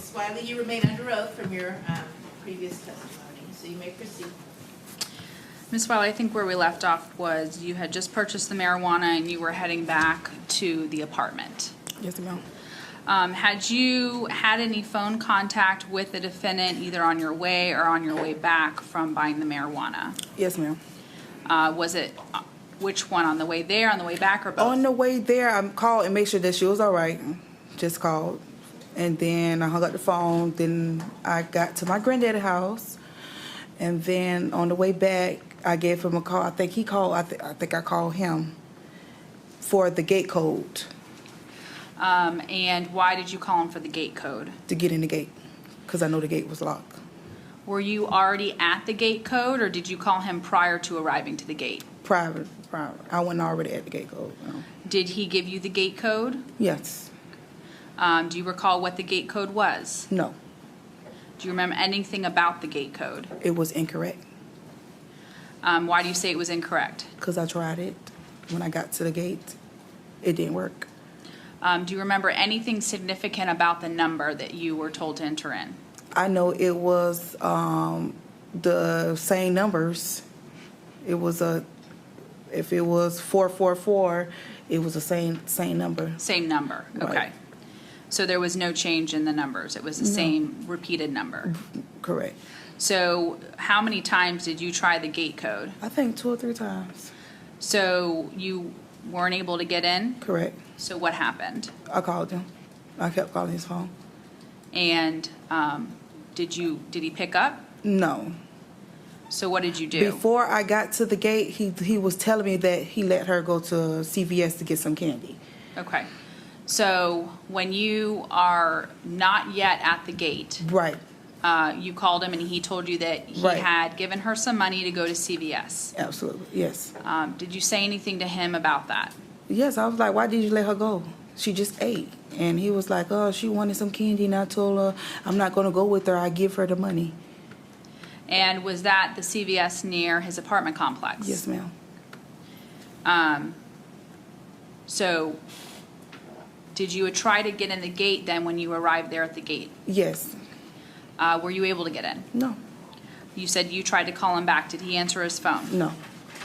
Ms. Wiley, you remain under oath from your previous testimony, so you may proceed. Ms. Wiley, I think where we left off was you had just purchased the marijuana and you were heading back to the apartment. Yes, ma'am. Had you had any phone contact with the defendant either on your way or on your way back from buying the marijuana? Yes, ma'am. Was it which one, on the way there, on the way back, or both? On the way there, I called and made sure that she was all right. Just called. And then I hung up the phone. Then I got to my granddaddy's house. And then on the way back, I gave him a call. I think he called. I think I called him for the gate code. And why did you call him for the gate code? To get in the gate, because I know the gate was locked. Were you already at the gate code, or did you call him prior to arriving to the gate? Private. I wasn't already at the gate code. No. Did he give you the gate code? Yes. Do you recall what the gate code was? No. Do you remember anything about the gate code? It was incorrect. Why do you say it was incorrect? Because I tried it. When I got to the gate, it didn't work. Do you remember anything significant about the number that you were told to enter in? I know it was the same numbers. It was if it was 444, it was the same number. Same number, Right. okay. So there was no change in the numbers. It was the same repeated number. Correct. So how many times did you try the gate code? I think 2 or 3 times. So you weren't able to get in? Correct. So what happened? I called him. I kept calling his phone. And did he pick up? No. So what did you do? Before I got to the gate, he was telling me that he let her go to CVS to get some candy. Okay. So when you are not yet at the gate, Right. you called him and he told you that he Right. had given her some money to go to CVS. Absolutely. Yes. Did you say anything to him about that? Yes, I was like, why did you let her go? She just ate. And he was like, oh, she wanted some candy, and I told her I'm not going to go with her. I give her the money. And was that the CVS near his apartment complex? Yes, ma'am. So did you try to get in the gate then when you arrived there at the gate? Yes. Were you able to get in? No. You said you tried to call him back. Did he answer his phone? No.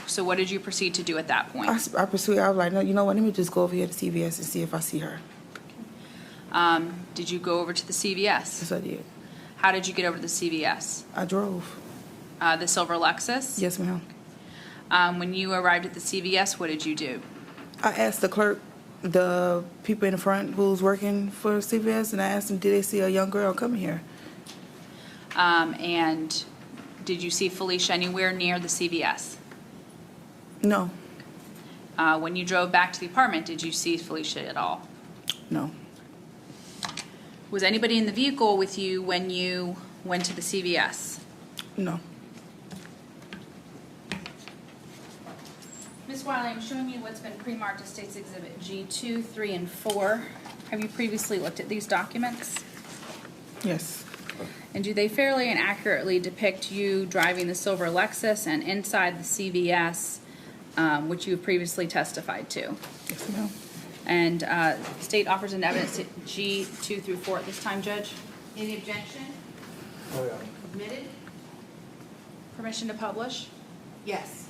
So what did you proceed to do at that point? I pursued. I was like, no, you know what? Let me just go over here to CVS and see if I see her. Did you go over to the CVS? Yes, I did. How did you get over to the CVS? I drove. The silver Lexus? Yes, ma'am. When you arrived at the CVS, what did you do? I asked the clerk, the people in the front who's working for CVS, and I asked them, did they see a young girl coming here? And did you see Felicia anywhere near the CVS? No. When you drove back to the apartment, did you see Felicia at all? No. Was anybody in the vehicle with you when you went to the CVS? No. Ms. Wiley, I'm showing you what's been pre-marked as State's Exhibit G2, 3, and 4. Have you previously looked at these documents? Yes. And do they fairly and accurately depict you driving the silver Lexus and inside the CVS, which you have previously testified to? Yes, ma'am. And the state offers an evidence at G2 through 4 at this time, Judge. Any objection? Oh, yeah. Admitted? Permission to publish? Yes.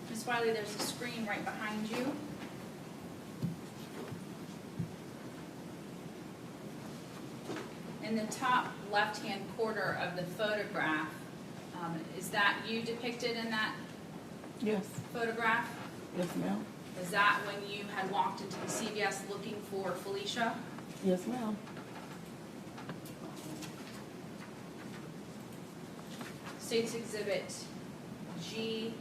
Ms. Wiley, there's a screen right behind you. In the top left-hand corner of the photograph, is that you depicted in that Yes. photograph? Yes, ma'am. Is that when you had walked into the CVS looking for Felicia? Yes, ma'am. State's Exhibit G3.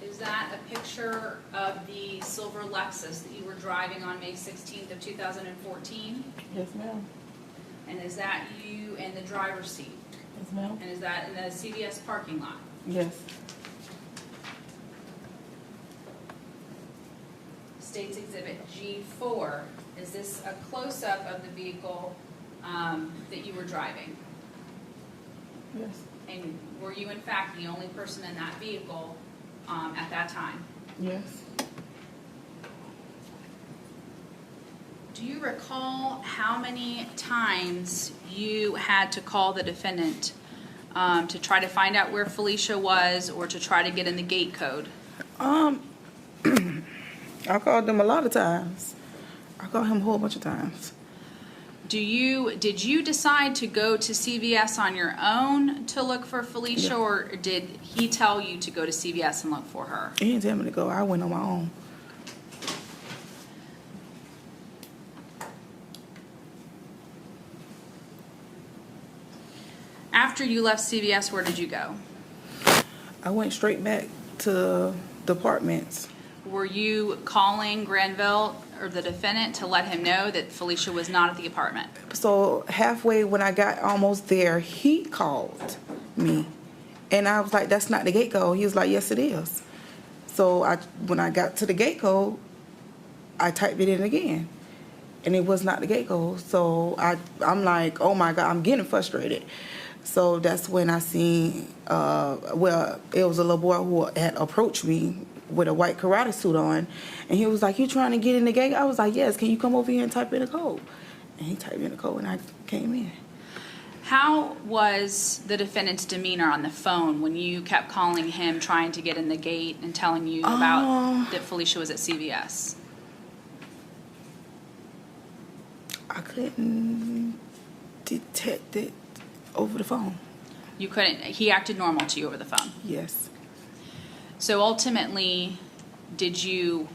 Is that a picture of the silver Lexus that you were driving on May 16th of 2014? Yes, ma'am. And is that you in the driver's seat? Yes, ma'am. And is that in the CVS parking lot? Yes. State's Exhibit G4. Is this a close-up of the vehicle that you were driving? Yes. And were you in fact the only person in that vehicle at that time? Yes. Do you recall how many times you had to call the defendant to try to find out where Felicia was or to try to get in the gate code? I called them a lot of times. I called him a whole bunch of times. Did you decide to go to CVS on your own to look for Felicia, Yeah. or did he tell you to go to CVS and look for her? He didn't tell me to go. I went on my own. After you left CVS, where did you go? I went straight back to the apartments. Were you calling Granville or the defendant to let him know that Felicia was not at the apartment? So halfway when I got almost there, he called me. And I was like, that's not the gate code. He was like, yes, it is. So when I got to the gate code, I typed it in again. And it was not the gate code. So I'm like, oh my God, I'm getting frustrated. So that's when I seen, it was a little boy who had approached me with a white karate suit on. And he was like, you trying to get in the gate? I was like, yes, can you come over here and type in the code? And he typed in the code and I came in. How was the defendant's demeanor on the phone when you kept calling him, trying to get in the gate and telling you about that Felicia was at CVS? I couldn't detect it over the phone. You couldn't, he acted normal to you over the phone. Yes. So ultimately, did you,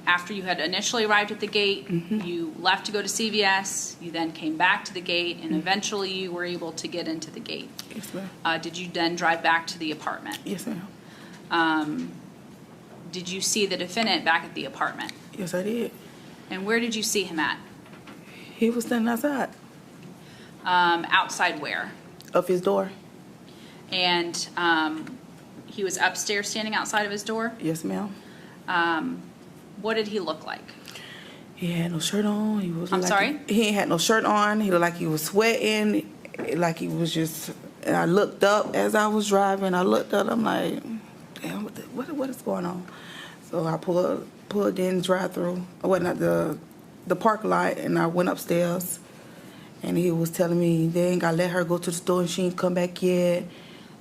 after you had initially arrived at the gate, you left to go to CVS, you then came back to the gate, and eventually you were able to get into the gate? Yes, ma'am. Did you then drive back to the apartment? Yes, ma'am. Did you see the defendant back at the apartment? Yes, I did. And where did you see him at? He was standing outside Outside where? of his door. And he was upstairs standing outside of his door? Yes, ma'am. What did he look like? He had no shirt on. He was. I'm sorry? He ain't had no shirt on. He looked like he was sweating. Like he was just. And I looked up as I was driving. I looked up. I'm like, damn, what is going on? So I pulled in the drive-through. I went at the parking lot, and I went upstairs. And he was telling me they ain't gotta let her go to the store and she ain't come back yet.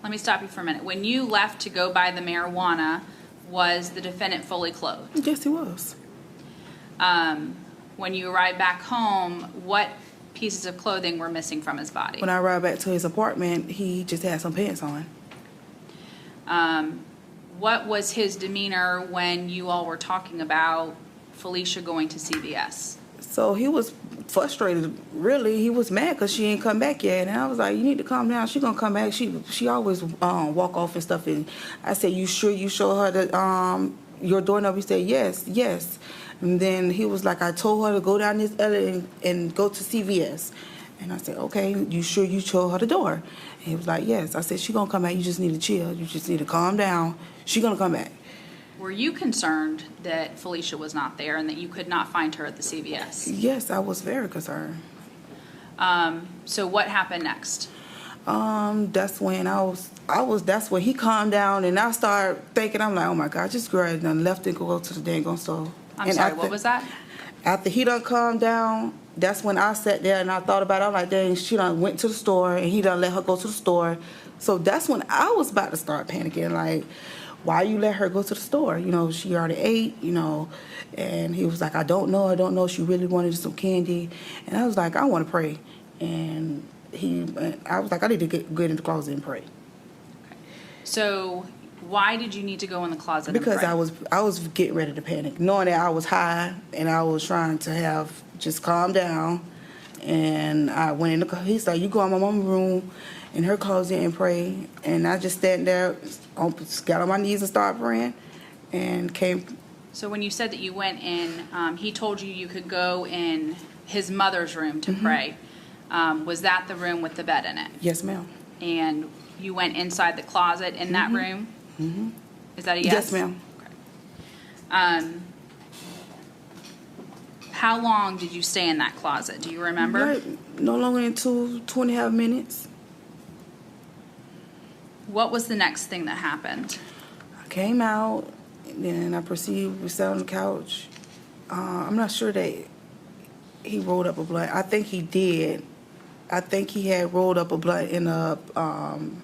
Let me stop you for a minute. When you left to go buy the marijuana, was the defendant fully clothed? Yes, he was. When you arrived back home, what pieces of clothing were missing from his body? When I arrived back to his apartment, he just had some pants on. What was his demeanor when you all were talking about Felicia going to CVS? So he was frustrated, really. He was mad because she ain't come back yet. And I was like, you need to calm down. She gonna come back. She always walk off and stuff. And I said, you sure you show her the, your door number? He said, yes. And then he was like, I told her to go down this alley and go to CVS. And I said, okay, you sure you show her the door? And he was like, yes. I said, she gonna come back. You just need to chill. You just need to calm down. She gonna come back. Were you concerned that Felicia was not there and that you could not find her at the CVS? Yes, I was very concerned. So what happened next? That's when that's when he calmed down and I started thinking, I'm like, oh my God, just girl done left and go to the dang on store. I'm sorry, what was that? After he done calmed down, that's when I sat there and I thought about it. I'm like, dang, she done went to the store and he done let her go to the store. So that's when I was about to start panicking, like, why you let her go to the store? You know, she already ate, you know. And he was like, I don't know. She really wanted some candy. And I was like, I want to pray. And I was like, I need to get in the closet and pray. Okay. So why did you need to go in the closet Because and pray? I was getting ready to panic, knowing that I was high and I was trying to just calm down. And I went in he said, you go in my mama's room in her closet and pray. And I just stand there, got on my knees and started praying and came. So when you said that you went in, he told you could go in his mother's room to pray. Was that the room with the bed in it? Yes, ma'am. And you went inside the closet in that room? Mm-hmm. Is that a yes? Yes, ma'am. Okay. How long did you stay in that closet? Do you remember? Like, no longer than 2.5 minutes. What was the next thing that happened? I came out, and then I proceeded. We sat on the couch. I'm not sure that he rolled up a blunt. I think he did. I think he had rolled up a blunt in them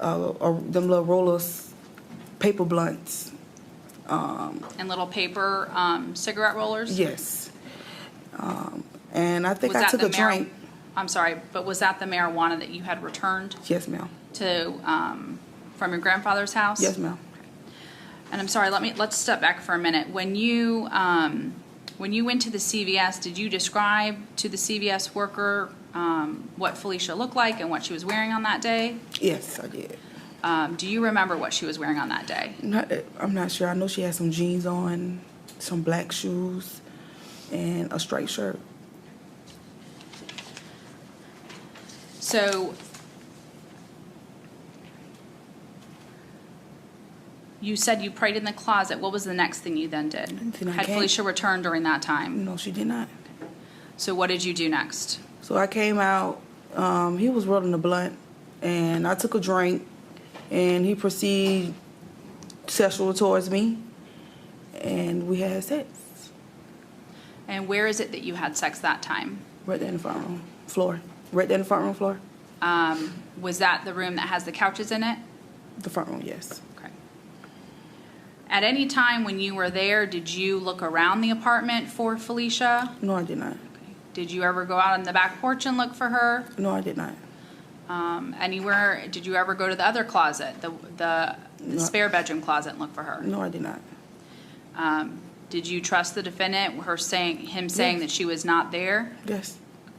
little rollers, paper blunts. And little paper cigarette rollers? Yes. And I think Was I that took the a drink. I'm sorry, but was that the marijuana that you had returned Yes, ma'am. to from your grandfather's house? Yes, ma'am. And I'm sorry, let's step back for a minute. When you went to the CVS, did you describe to the CVS worker what Felicia looked like and what she was wearing on that day? Yes, I did. Do you remember what she was wearing on that day? I'm not sure. I know she had some jeans on, some black shoes, and a straight shirt. So you said you prayed in the closet. What was the next thing you then did? Then I Had came. Felicia returned during that time? No, she did not. So what did you do next? So I came out. He was rolling a blunt, and I took a drink, and he proceeded sexual towards me, and we had sex And where is it that you had sex that time? right there in the front room floor. Right there in the front room floor. Was that the room that has the couches in it? The front room, yes. Okay. At any time when you were there, did you look around the apartment for Felicia? No, I did not. Did you ever go out on the back porch and look for her? No, I did not. Anywhere? Did you ever go to the other closet, the No. spare bedroom closet, and look for her? No, I did not. Did you trust the defendant? Him saying Yes. that she was not there? Yes,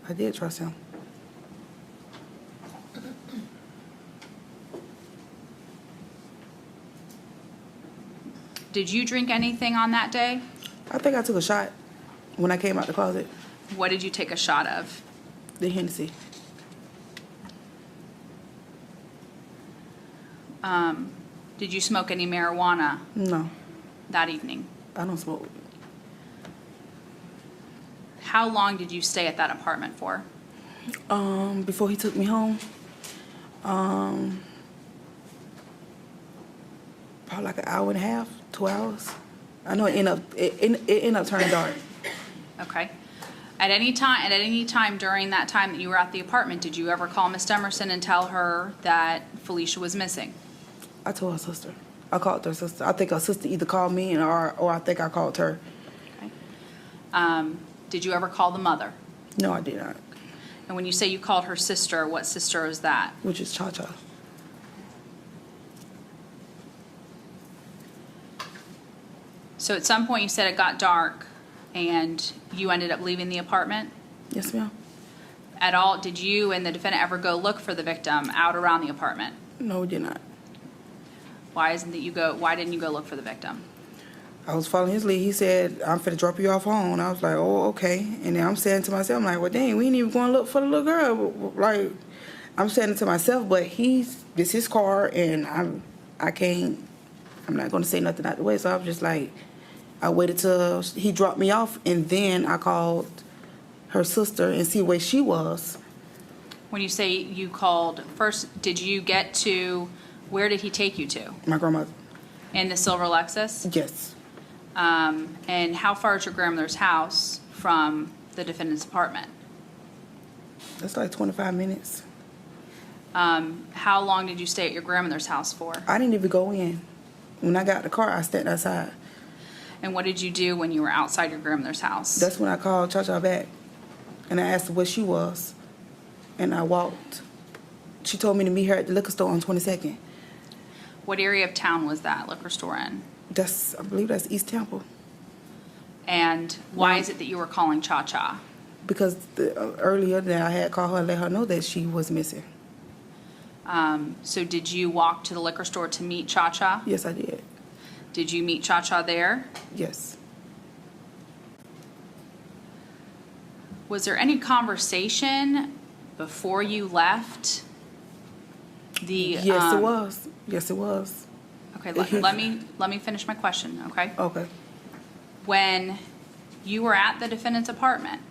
I did trust him. Did you drink anything on that day? I think I took a shot when I came out the closet. What did you take a shot of? The Hennessy. Did you smoke any marijuana No, that evening? I don't smoke. How long did you stay at that apartment for? Before he took me home, probably like an hour and a half, 2 hours. I know it ended up turning dark. Okay. At any time during that time that you were at the apartment, did you ever call Miss Demerson and tell her that Felicia was missing? I told her sister. I called her sister. I think her sister either called me or I think I called her. Okay. Did you ever call the mother? No, I did not. And when you say you called her sister, what sister is that? Which is Cha-Cha. So at some point you said it got dark and you ended up leaving the apartment? Yes, ma'am. At all, did you and the defendant ever go look for the victim out around the apartment? No, we did not. Why didn't you go look for the victim? I was following his lead. He said, I'm finna drop you off home. I was like, oh, okay. And then I'm saying to myself, I'm like, well, dang, we ain't even going to look for the little girl. Like, I'm saying it to myself, but this his car, and I'm not going to say nothing out the way. So I was just like, I waited till he dropped me off, and then I called her sister and see where she was. When you say you called, first, did you get to, where did he take you to? My grandmother. In the silver Lexus? Yes. And how far is your grandmother's house from the defendant's apartment? That's like 25 minutes. How long did you stay at your grandmother's house for? I didn't even go in. When I got the car, I stepped outside. And what did you do when you were outside your grandmother's house? That's when I called Cha-Cha back, and I asked her where she was, and I walked. She told me to meet her at the liquor store on 22nd. What area of town was that liquor store in? I believe that's East Temple. And why is it that you were calling Cha-Cha? Because earlier that I had called her and let her know that she was missing. So did you walk to the liquor store to meet Cha-Cha? Yes, I did. Did you meet Cha-Cha there? Yes. Was there any conversation before you left? Yes, it was. Yes, it was. Okay, let me finish my question, okay? Okay. When you were at the defendant's apartment,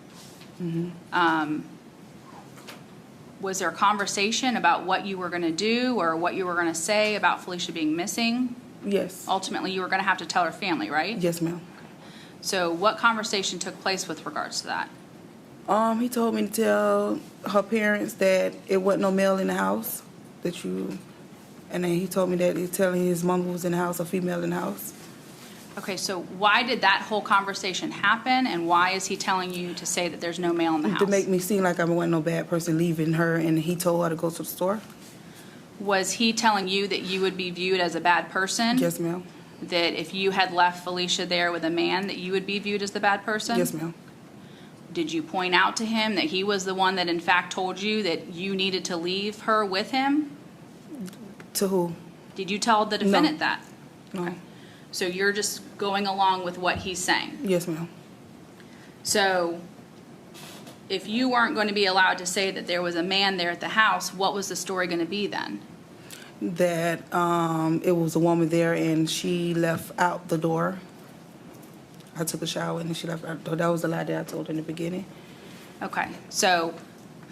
was there a conversation about what you were going to do or what you were going to say about Felicia being missing? Yes. Ultimately, you were going to have to tell her family, right? Yes, ma'am. So what conversation took place with regards to that? He told me to tell her parents that it wasn't no male in the house, and then he told me that he's telling his mom was in the house, a female in the house. Okay, so why did that whole conversation happen, and why is he telling you to say that there's no male in the house? To make me seem like I wasn't no bad person leaving her, and he told her to go to the store. Was he telling you that you would be viewed as a bad person? Yes, ma'am. That if you had left Felicia there with a man, that you would be viewed as the bad person? Yes, ma'am. Did you point out to him that he was the one that in fact told you that you needed to leave her with him? To who? Did you tell the defendant that? No. So you're just going along with what he's saying? Yes, ma'am. So if you weren't going to be allowed to say that there was a man there at the house, what was the story going to be then? That it was a woman there, and she left out the door. I took a shower, and she left out the door. That was the lie that I told in the beginning. Okay, so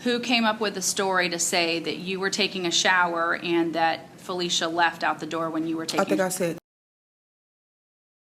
who came up with the story to say that you were taking a shower and that Felicia left out the door when you were taking? I think I said